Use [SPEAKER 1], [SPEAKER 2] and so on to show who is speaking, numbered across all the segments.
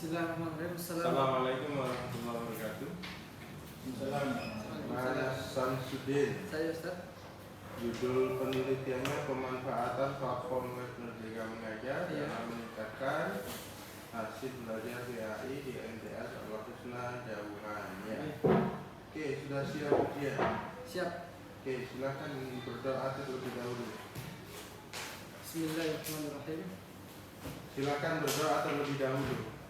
[SPEAKER 1] Bismillahirrahmanirrahim.
[SPEAKER 2] Assalamualaikum warahmatullahi wabarakatuh. Saya Samsudin.
[SPEAKER 1] Saya Ustaz.
[SPEAKER 2] Judul penelitiannya pemanfaatan platform web Merdeka Mengajar dalam meningkatkan hasil belajar PAI di MTS Al-Husna Jauhan. Ya. Oke, sudah siap ujian?
[SPEAKER 1] Siap.
[SPEAKER 2] Oke, silakan berdoa terlebih dahulu.
[SPEAKER 1] Bismillahirrahmanirrahim.
[SPEAKER 2] Silakan berdoa terlebih dahulu.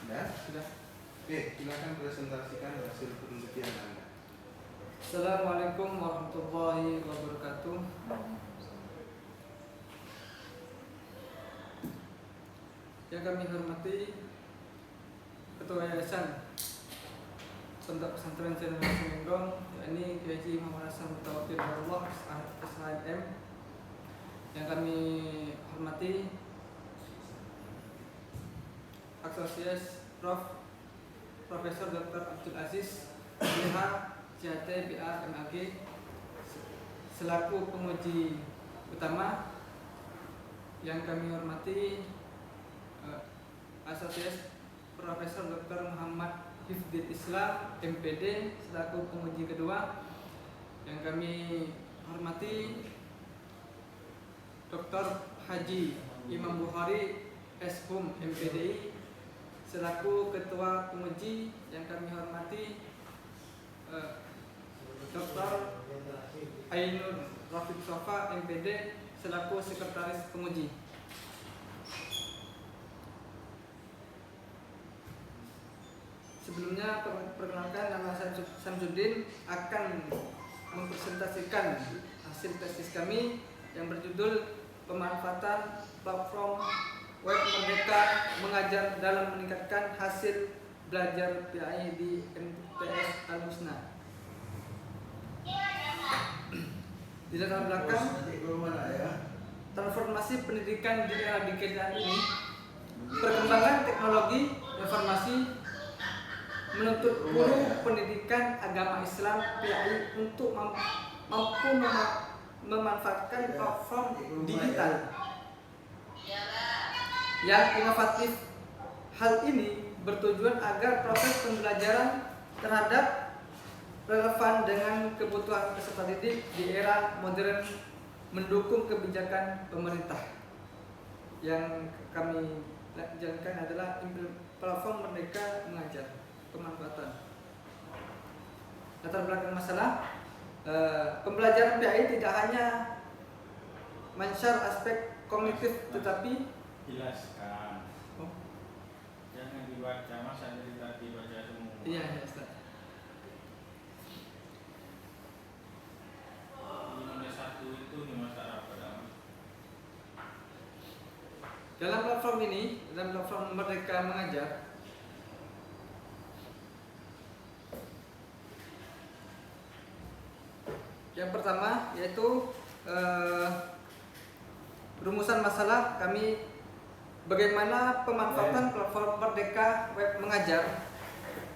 [SPEAKER 2] Ya, sudah. Oke, silakan presentasikan hasil penelitian Anda.
[SPEAKER 1] Assalamualaikum warahmatullahi wabarakatuh. Yang kami hormati Ketua Yayasan Pondok Pesantren Zainul Semendong, yakni Kiai Haji Muhammad Hasan Mutawakil Allah SHM. Yang kami hormati Asosiasi Profesor Dr. Abdul Aziz BH CHT BA MAG selaku penguji utama. Yang kami hormati Asosiasi Profesor Dr. Muhammad Hifdil Islam MPD selaku penguji kedua. Yang kami hormati Dr. Haji Imam Bukhari SHUM MPDI selaku ketua penguji. Yang kami hormati Dr. Ainur Rafiq Sofa MPD selaku sekretaris penguji. Sebelumnya perkenalkan, nama saya Samsudin akan mempresentasikan hasil tesis kami yang berjudul pemanfaatan platform web Merdeka Mengajar dalam meningkatkan hasil belajar PAI di MTS Al-Husna. Di latar belakang transformasi pendidikan di era digital ini, perkembangan teknologi informasi menuntut guru pendidikan agama Islam PAI untuk mampu memanfaatkan platform digital yang inovatif. Hal ini bertujuan agar proses pembelajaran terhadap relevan dengan kebutuhan peserta didik di era modern, mendukung kebijakan pemerintah. Yang kami jalankan adalah platform Merdeka Mengajar, pemanfaatan. Latar belakang masalah pembelajaran PAI tidak hanya menshare aspek kognitif tetapi
[SPEAKER 3] jelaskan. Jangan dibaca, masa dari tadi baca semua.
[SPEAKER 1] Iya, ya, Ustaz.
[SPEAKER 3] Ini satu itu di masa apa?
[SPEAKER 1] Dalam platform ini, dalam platform Merdeka Mengajar, yang pertama yaitu rumusan masalah kami bagaimana pemanfaatan platform Merdeka Web Mengajar,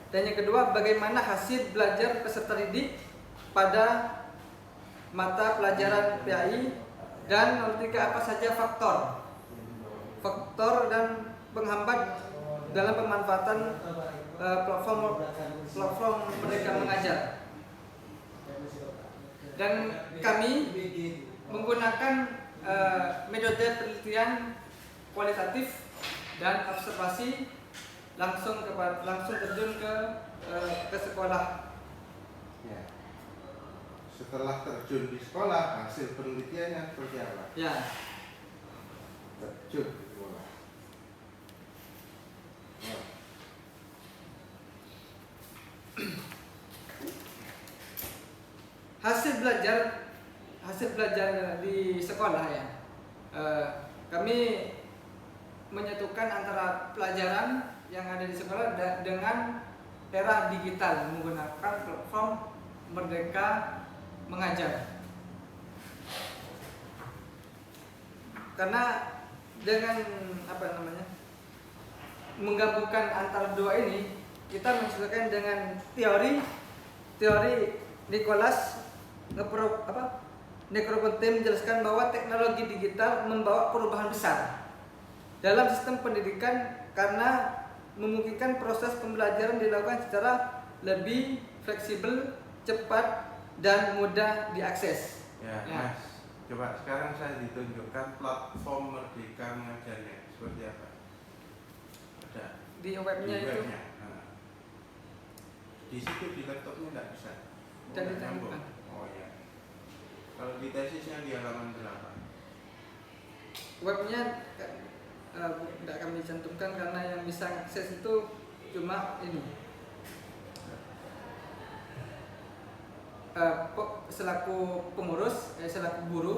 [SPEAKER 1] dan yang kedua bagaimana hasil belajar peserta didik pada mata pelajaran PAI, dan nomor 3 apa saja faktor dan penghambat dalam pemanfaatan platform Merdeka Mengajar. Dan kami menggunakan metode penelitian kualitatif dan observasi langsung terjun ke sekolah.
[SPEAKER 2] Ya. Setelah terjun di sekolah, hasil penelitiannya seperti apa?
[SPEAKER 1] Ya.
[SPEAKER 2] Terjun di sekolah. Oh.
[SPEAKER 1] Hasil belajar di sekolah ya. Kami menyatukan antara pelajaran yang ada di sekolah dengan era digital menggunakan platform Merdeka Mengajar. Karena dengan menggabungkan antara dua ini, kita menyesuaikan dengan teori Nicholas Negroponte menjelaskan bahwa teknologi digital membawa perubahan besar dalam sistem pendidikan karena memungkinkan proses pembelajaran dilakukan secara lebih fleksibel, cepat, dan mudah diakses.
[SPEAKER 2] Ya, Mas. Coba sekarang saya ditunjukkan platform Merdeka Mengajarnya seperti apa? Ada
[SPEAKER 1] Di webnya
[SPEAKER 2] di
[SPEAKER 1] itu
[SPEAKER 2] webnya. Nah. Di situ di laptopnya nggak bisa.
[SPEAKER 1] dan
[SPEAKER 2] Nggak
[SPEAKER 1] ditambahkan.
[SPEAKER 2] nyambung. Oh ya. Kalau di tesisnya di halaman berapa?
[SPEAKER 1] Webnya tidak kami cantumkan karena yang bisa akses itu cuma ini. Selaku pengurus, selaku guru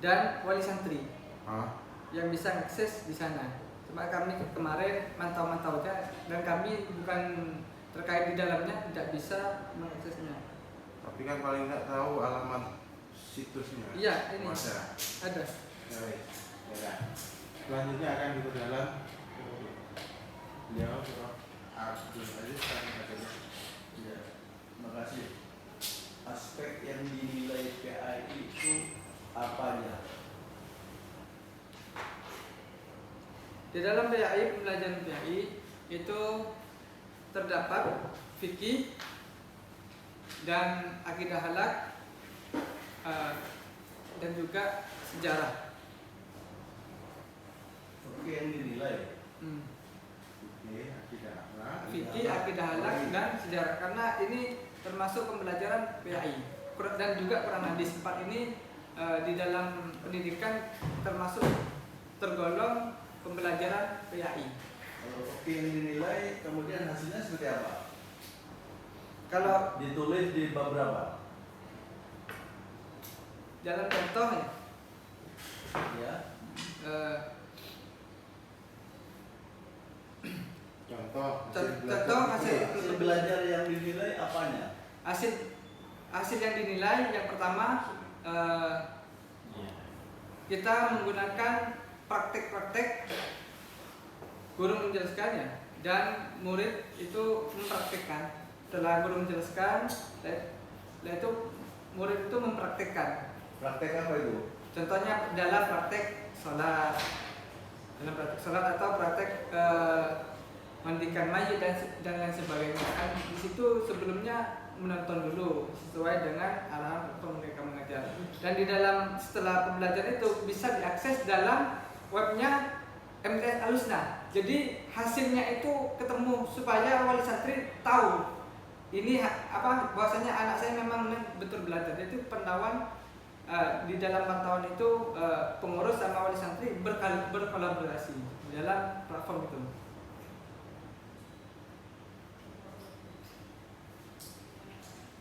[SPEAKER 1] dan wali santri yang bisa akses di sana. Cuma kami kemarin mantau-mantau aja dan kami bukan terkait di dalamnya, tidak bisa mengaksesnya.
[SPEAKER 2] Tapi kan paling nggak tahu alamat situsnya.
[SPEAKER 1] Iya, ini ada.
[SPEAKER 2] Ya. Selanjutnya akan diperdalam beliau Prof. Abdul Aziz katanya.
[SPEAKER 4] Ya, terima kasih. Aspek yang dinilai PAI itu apanya?
[SPEAKER 1] Di dalam PAI, pembelajaran PAI itu terdapat fikih dan akidah halak dan juga sejarah.
[SPEAKER 4] Oke, yang dinilai.
[SPEAKER 2] Oke, tidak apa.
[SPEAKER 1] Fikih, akidah halak dan sejarah karena ini termasuk pembelajaran PAI dan juga Quran hadis. 4 ini di dalam pendidikan termasuk tergolong pembelajaran PAI.
[SPEAKER 4] Kalau oke yang dinilai, kemudian hasilnya seperti apa?
[SPEAKER 1] Kalau
[SPEAKER 4] Ditulis di bab berapa?
[SPEAKER 1] dalam contoh
[SPEAKER 4] Ya.
[SPEAKER 2] Contoh
[SPEAKER 1] Contoh hasil
[SPEAKER 4] Hasil belajar yang dinilai apanya?
[SPEAKER 1] hasil yang dinilai yang pertama kita menggunakan praktek-praktek guru menjelaskannya dan murid itu mempraktekkan. Setelah guru menjelaskan, setelah itu murid itu mempraktekkan.
[SPEAKER 4] Praktek apa itu?
[SPEAKER 1] Contohnya dalam praktek sholat, atau praktek mandikan mayit dan lain sebagainya. Kan di situ sebelumnya menonton dulu sesuai dengan arahan Merdeka Mengajar. Dan di dalam setelah pembelajaran itu bisa diakses dalam webnya MTS Al-Husna. Jadi hasilnya itu ketemu supaya wali santri tahu ini bahwasanya anak saya memang betul belajar. Itu pantauan di dalam pantauan itu pengurus sama wali santri berkolaborasi dalam platform itu.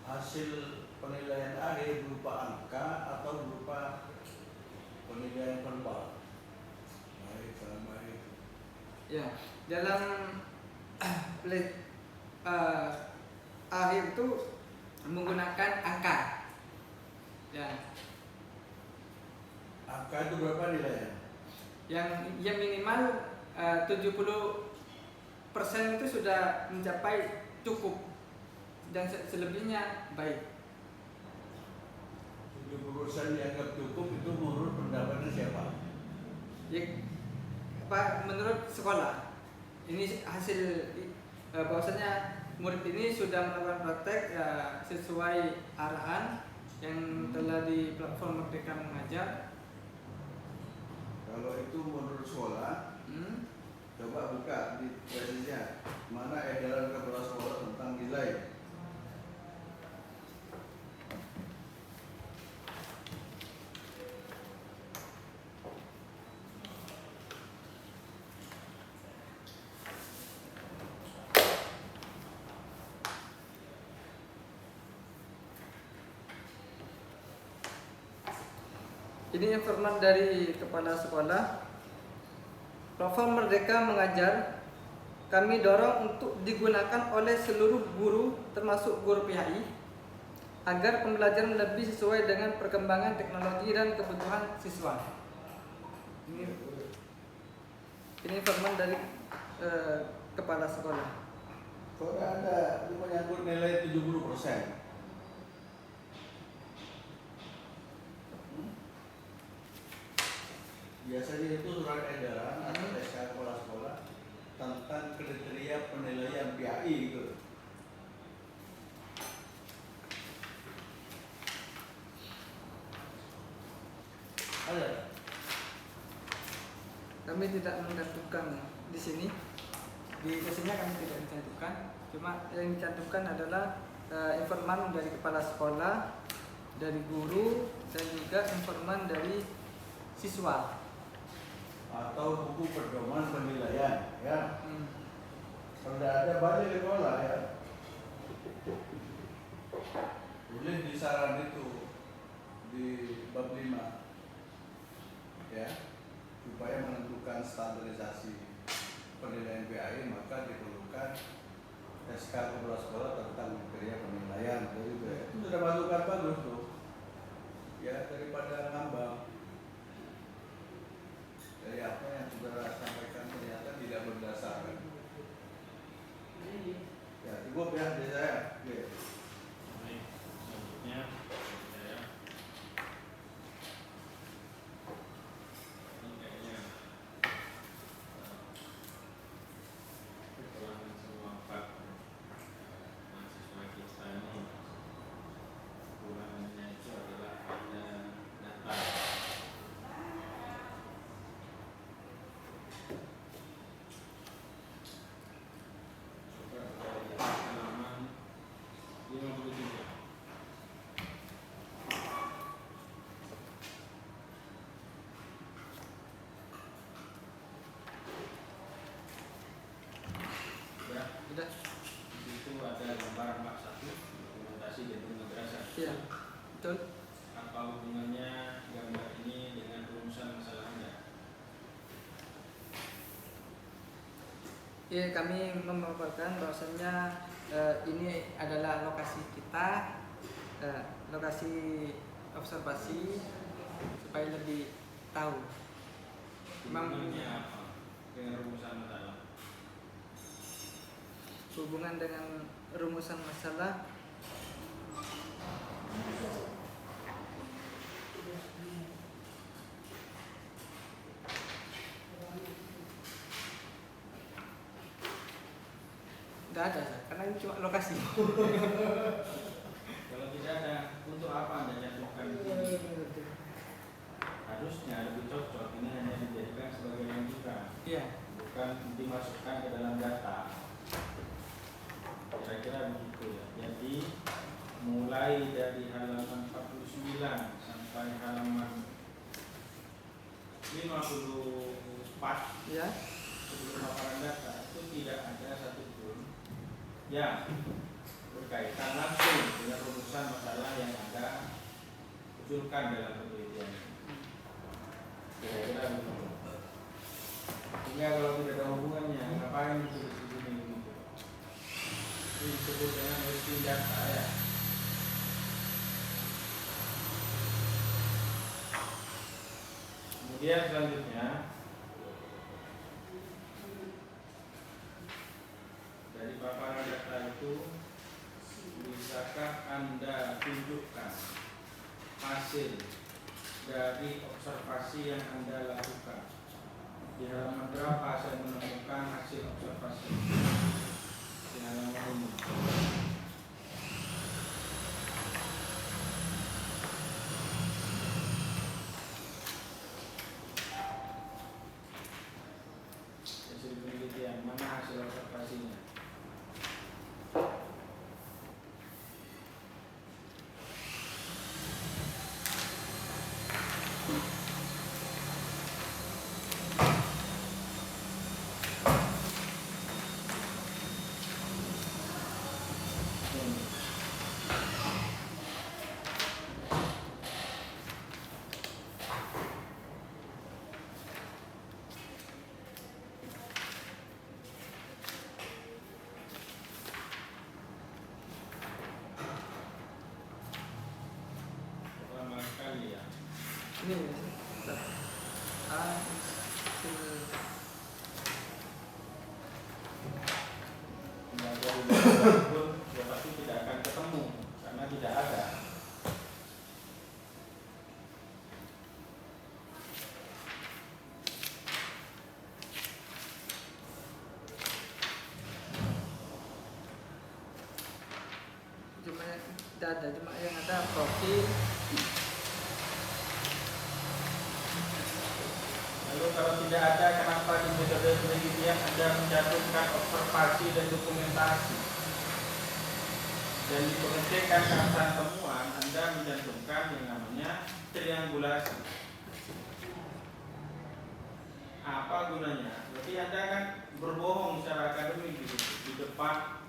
[SPEAKER 4] Hasil penilaian akhir berupa angka atau berupa penilaian verbal? Baik, baik.
[SPEAKER 1] Ya, dalam akhir itu menggunakan angka. Ya.
[SPEAKER 4] Angka itu berapa nilainya?
[SPEAKER 1] Yang minimal 70% itu sudah mencapai cukup dan selebihnya baik.
[SPEAKER 4] 70% dianggap cukup itu menurut pendapatnya siapa?
[SPEAKER 1] Ya, menurut sekolah. Ini hasil bahwasanya murid ini sudah melakukan praktek sesuai arahan yang telah di platform Merdeka Mengajar.
[SPEAKER 4] Kalau itu menurut sekolah, coba buka di websitenya mana edaran kepala sekolah tentang nilai.
[SPEAKER 1] Ini informasi dari kepala sekolah. Platform Merdeka Mengajar kami dorong untuk digunakan oleh seluruh guru termasuk guru PHI agar pembelajaran lebih sesuai dengan perkembangan teknologi dan kebutuhan siswa. Ini informasi dari kepala sekolah.
[SPEAKER 4] Kalau ada itu menyangkut nilai 70%. Biasanya itu surat edaran atau SK kepala sekolah tentang kriteria penilaian PAI gitu. Ada?
[SPEAKER 1] Kami tidak mencantumkan di sini. Di sesinya kami tidak mencantumkan. Cuma yang dicantumkan adalah informan dari kepala sekolah, dari guru, dan juga informan dari siswa.
[SPEAKER 4] Atau buku pedoman penilaian, ya.
[SPEAKER 1] Hmm.
[SPEAKER 4] Kalau tidak ada banyak sekolah ya. Tulis di saran itu di bab 5, ya, supaya menentukan standarisasi penilaian PAI maka diperlukan SK kepala sekolah tentang kriteria penilaian. Jadi itu sudah masukan bagus tuh, ya, daripada ngambang. Dari apa yang saudara sampaikan ternyata tidak berdasarkan. Ya, cukup ya dari saya. Oke.
[SPEAKER 3] Baik, selanjutnya saya ini kayaknya kekurangan semua Pak mahasiswa kita ini. Kekurangannya itu adalah pada data. Coba dari halaman 53. Sudah,
[SPEAKER 1] Tidak.
[SPEAKER 3] di situ ada gambar 41 dokumentasi gedung madrasah.
[SPEAKER 1] Iya, betul.
[SPEAKER 3] Apa hubungannya gambar ini dengan rumusan masalah Anda?
[SPEAKER 1] Ya, kami memaparkan bahwasannya ini adalah lokasi kita, lokasi observasi supaya lebih tahu.
[SPEAKER 3] Hubungannya apa dengan rumusan masalah?
[SPEAKER 1] Hubungan dengan rumusan masalah, tidak ada, karena ini cuma lokasi.
[SPEAKER 3] Kalau tidak ada, untuk apa Anda nyatukan ini? Harusnya lebih cocok ini hanya dijadikan sebagai lanjutan,
[SPEAKER 1] Iya.
[SPEAKER 3] bukan dimasukkan ke dalam data. Kira-kira begitu ya. Jadi mulai dari halaman 49 sampai halaman 54
[SPEAKER 1] Ya.
[SPEAKER 3] sebelum paparan data itu tidak ada satupun yang berkaitan langsung dengan rumusan masalah yang Anda usulkan dalam penelitian ini. Kira-kira begitu. Sehingga kalau tidak ada hubungannya, ngapain itu disebut begitu? Ini disebut dengan listing data ya. Kemudian selanjutnya dari paparan data itu, bisakah Anda tunjukkan hasil dari observasi yang Anda lakukan? Di halaman berapa saya menemukan hasil observasi? Di halaman ini. Hasil penelitian, mana hasil observasinya? Pertama kali ya.
[SPEAKER 1] Ini Ustaz. Hasil
[SPEAKER 3] Tidak ada hubungan pun, ya pasti tidak akan ketemu karena tidak ada.
[SPEAKER 1] tidak ada, cuma yang ada profil.
[SPEAKER 3] Lalu kalau tidak ada, kenapa di metode penelitian Anda mencantumkan observasi dan dokumentasi? Dan di pengecekan catatan temuan Anda mencantumkan yang namanya triangulasi. Apa gunanya? Berarti Anda kan berbohong secara akademik di depan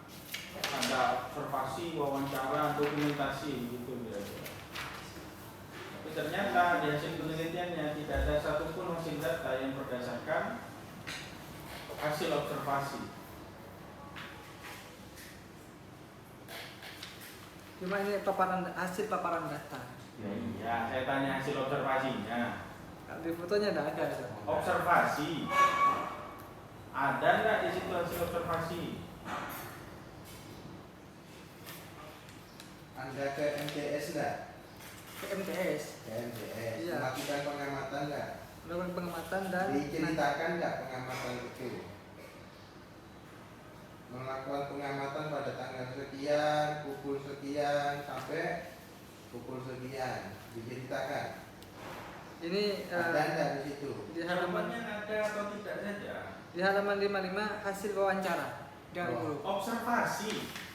[SPEAKER 3] ada observasi, wawancara, dokumentasi gitu kira-kira. Tapi ternyata di hasil penelitiannya tidak ada satupun hasil data yang berdasarkan hasil observasi.
[SPEAKER 1] Cuma ini hasil paparan data.
[SPEAKER 3] Ya, saya tanya hasil observasinya.
[SPEAKER 1] Di fotonya tidak ada.
[SPEAKER 3] Observasi. Ada nggak di situ hasil observasi?
[SPEAKER 2] Anda ke MTS enggak?
[SPEAKER 1] Ke MTS.
[SPEAKER 2] Ke MTS.
[SPEAKER 1] Iya.
[SPEAKER 2] Melakukan pengamatan enggak?
[SPEAKER 1] Melakukan pengamatan dan
[SPEAKER 2] Diceritakan enggak pengamatan itu? Melakukan pengamatan pada tanggal sekian, pukul sekian sampai pukul sekian. Diceritakan.
[SPEAKER 1] ini
[SPEAKER 2] Ada enggak di situ?
[SPEAKER 1] di halaman
[SPEAKER 3] Jawabannya ada atau tidak saja.
[SPEAKER 1] di halaman 55 hasil wawancara dengan
[SPEAKER 2] Oh.
[SPEAKER 1] guru.
[SPEAKER 3] Observasi.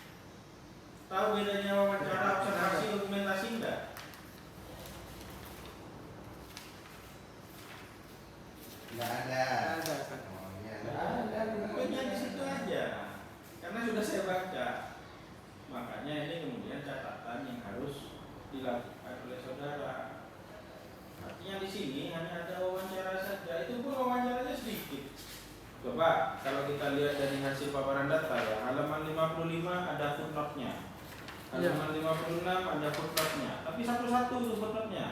[SPEAKER 3] Tahu bedanya wawancara, observasi, dokumentasi enggak?
[SPEAKER 2] Enggak ada.
[SPEAKER 1] Tidak ada kan?
[SPEAKER 2] Oh, iya.
[SPEAKER 3] Ada, bukunya di situ aja. Karena sudah saya baca. Makanya ini kemudian catatan yang harus dilakukan oleh saudara. Artinya di sini hanya ada wawancara saja. Itu pun wawancaranya sedikit. Coba kalau kita lihat dari hasil paparan data ya, halaman 55 ada footnote-nya. Halaman 56 ada footnote-nya. Tapi satu-satu itu footnote-nya.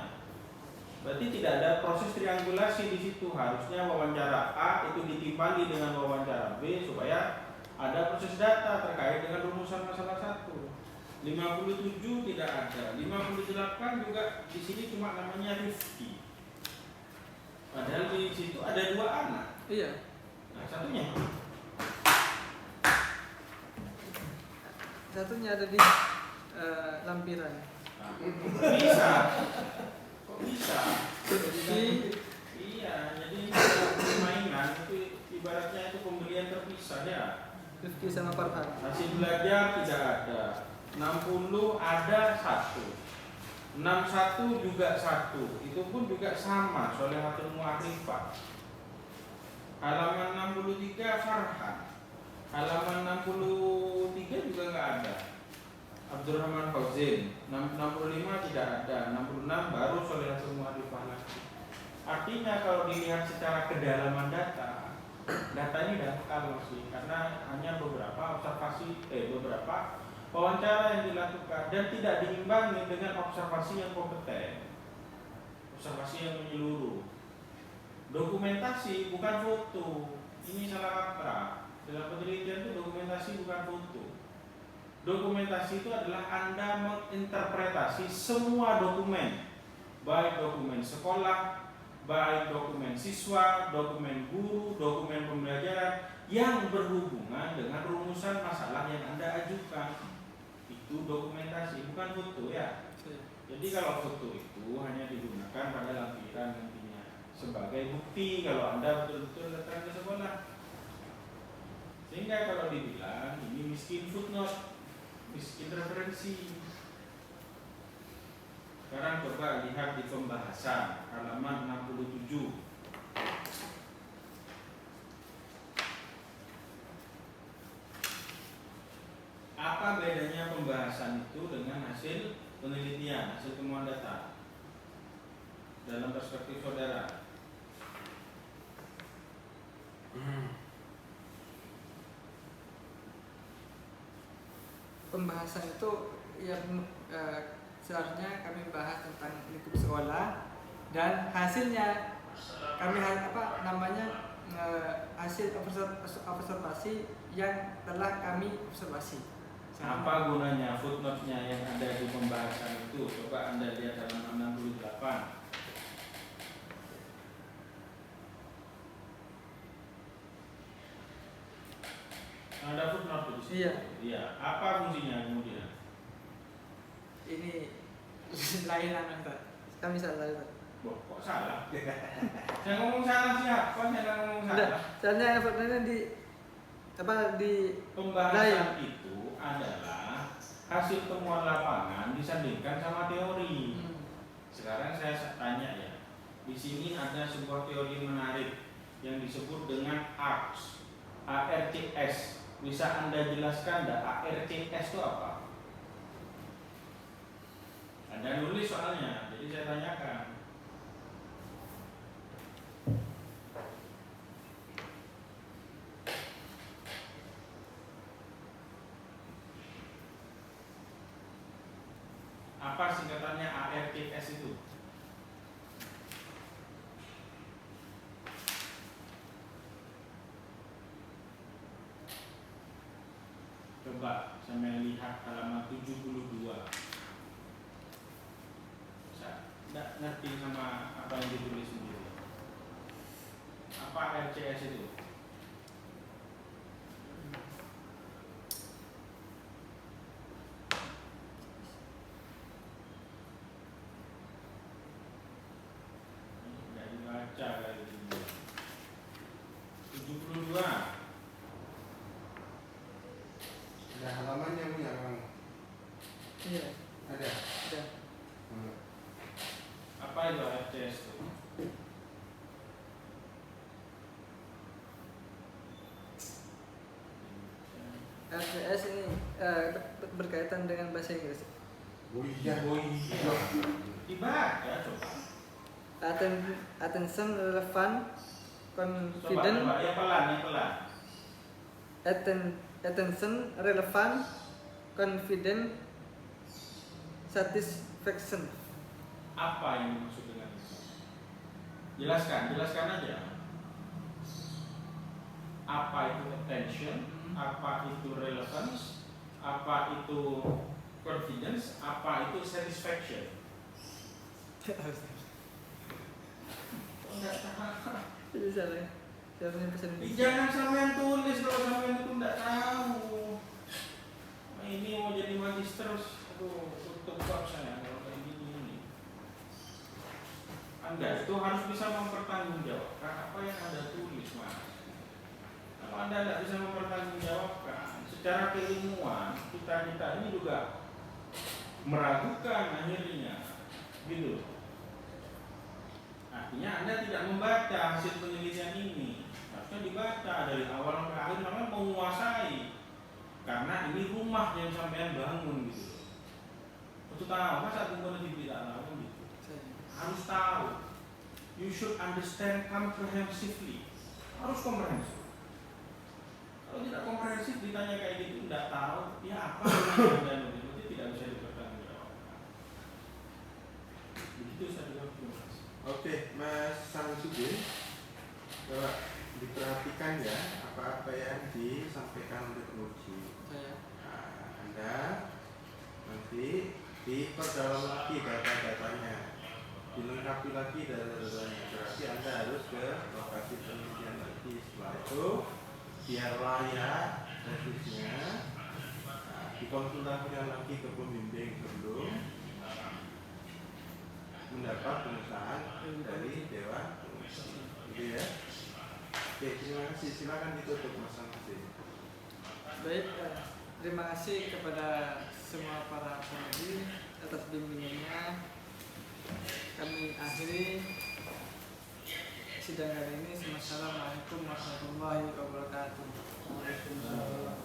[SPEAKER 3] Berarti tidak ada proses triangulasi di situ. Harusnya wawancara A itu ditimbali dengan wawancara B supaya ada proses data terkait dengan rumusan masalah 1. 57 tidak ada. 58 juga di sini cuma namanya Rifki. Padahal di situ ada 2 anak.
[SPEAKER 1] Iya.
[SPEAKER 3] Nah, satunya
[SPEAKER 1] Satunya ada di lampiran.
[SPEAKER 3] bisa. Kok bisa?
[SPEAKER 1] Jadi
[SPEAKER 3] Iya, jadi permainan itu ibaratnya itu pembelian terpisah ya.
[SPEAKER 1] Rifki sama Farhan.
[SPEAKER 3] Hasil belajar tidak ada. 60 ada 1. 61 juga 1. Itu pun juga sama Sholihatul Mu'arifah. Halaman 63 Farhan. Halaman 63 juga nggak ada. Abdurrahman Fauzin. 65 tidak ada. 66 baru Sholihatul Mu'arifah lagi. Artinya kalau dilihat secara kedalaman data, data ini dangkal sih, karena hanya beberapa beberapa wawancara yang dilakukan dan tidak diimbangi dengan observasi yang kompeten, observasi yang menyeluruh. Dokumentasi bukan foto, ini salah kaprah. Dalam penelitian itu dokumentasi bukan foto. Dokumentasi itu adalah Anda menginterpretasi semua dokumen, baik dokumen sekolah, baik dokumen siswa, dokumen guru, dokumen pembelajaran yang berhubungan dengan rumusan masalah yang Anda ajukan. Itu dokumentasi, bukan foto ya. Jadi kalau foto itu hanya digunakan pada lampiran nantinya sebagai bukti kalau Anda betul-betul datang ke sekolah. Sehingga kalau dibilang ini miskin footnote, miskin referensi. Sekarang coba lihat di pembahasan halaman 67. Apa bedanya pembahasan itu dengan hasil penelitian, hasil temuan data dalam perspektif saudara?
[SPEAKER 1] Pembahasan itu ya seharusnya kami bahas tentang lingkup sekolah dan hasilnya kami hasil observasi yang telah kami observasi.
[SPEAKER 3] Apa gunanya footnote-nya yang ada di pembahasan itu? Coba Anda lihat halaman 68. Ada footnote di situ.
[SPEAKER 1] Iya.
[SPEAKER 3] Iya. Apa fungsinya kemudian?
[SPEAKER 1] ini lain Ustaz. Kami salah Ustaz.
[SPEAKER 3] Loh, kok salah? Saya ngomong salah siapa? Saya nggak ngomong
[SPEAKER 1] Enggak,
[SPEAKER 3] salah.
[SPEAKER 1] soalnya effortnya di
[SPEAKER 3] Pembahasan itu adalah hasil temuan lapangan disandingkan sama teori. Sekarang saya tanya ya, di sini ada sebuah teori menarik yang disebut dengan ARCS, ARCS. Bisa Anda jelaskan enggak ARCS itu apa? Anda nulis soalnya, jadi saya tanyakan. Apa singkatannya ARCS itu? Coba saya lihat halaman 72. Saya tidak ngerti sama apa yang ditulis sendiri. Apa ARCS itu? Tidak dibaca kali ini. 72.
[SPEAKER 2] Ada halamannya punya Kang?
[SPEAKER 1] Iya,
[SPEAKER 2] Ada.
[SPEAKER 1] ada.
[SPEAKER 3] Apa itu ARCS itu?
[SPEAKER 1] LCS ini berkaitan dengan bahasa Inggris.
[SPEAKER 2] Oh iya.
[SPEAKER 3] Dibaca coba.
[SPEAKER 1] Attention, relevant, confident.
[SPEAKER 3] Coba yang pelan.
[SPEAKER 1] Attention, relevant, confident, satisfaction.
[SPEAKER 3] Apa yang dimaksud dengan itu? Jelaskan aja. Apa itu attention? Apa itu relevance? Apa itu confidence? Apa itu satisfaction? Enggak tahu.
[SPEAKER 1] Jadi salah. Siapa pesan ini?
[SPEAKER 3] Jangan sampean tulis kalau sampean itu enggak tahu. Nah, ini mau jadi magister, aduh, tutup bab saya kalau kayak gini. Anda itu harus bisa mempertanggungjawabkan apa yang Anda tulis, Mas. Kalau Anda tidak bisa mempertanggungjawabkan secara keilmuan, kita ini juga meragukan akhirnya, gitu. Artinya Anda tidak membaca hasil penelitian ini. Harusnya dibaca dari awal sampai akhir, sampai menguasai. Karena ini rumah yang sampean bangun gitu. Untuk tahu, masa kemudian tidak tahu gitu. Harus tahu. You should understand comprehensively. Harus komprehensif. Kalau tidak komprehensif ditanya kayak gitu, tidak tahu, ya apa yang begitu tidak bisa dipertanggungjawabkan. Begitu saya jawab, Mas.
[SPEAKER 2] Oke, Mas Samsudin, coba diperhatikan ya apa-apa yang disampaikan oleh penguji. Nah, Anda nanti diperdalam lagi data-datanya, dilengkapi lagi data-datanya. Berarti Anda harus ke lokasi penelitian lagi. Setelah itu biar layak tesisnya, dikonsultasikan lagi ke pembimbing sebelum mendapat pengesahan dari Dewan Penguji. Gitu ya. Oke, terima kasih. Silakan ditutup Mas Samsudin.
[SPEAKER 1] Baik, terima kasih kepada semua para penguji atas bimbingannya. Kami akhiri sidang kali ini. Wassalamualaikum warahmatullahi wabarakatuh.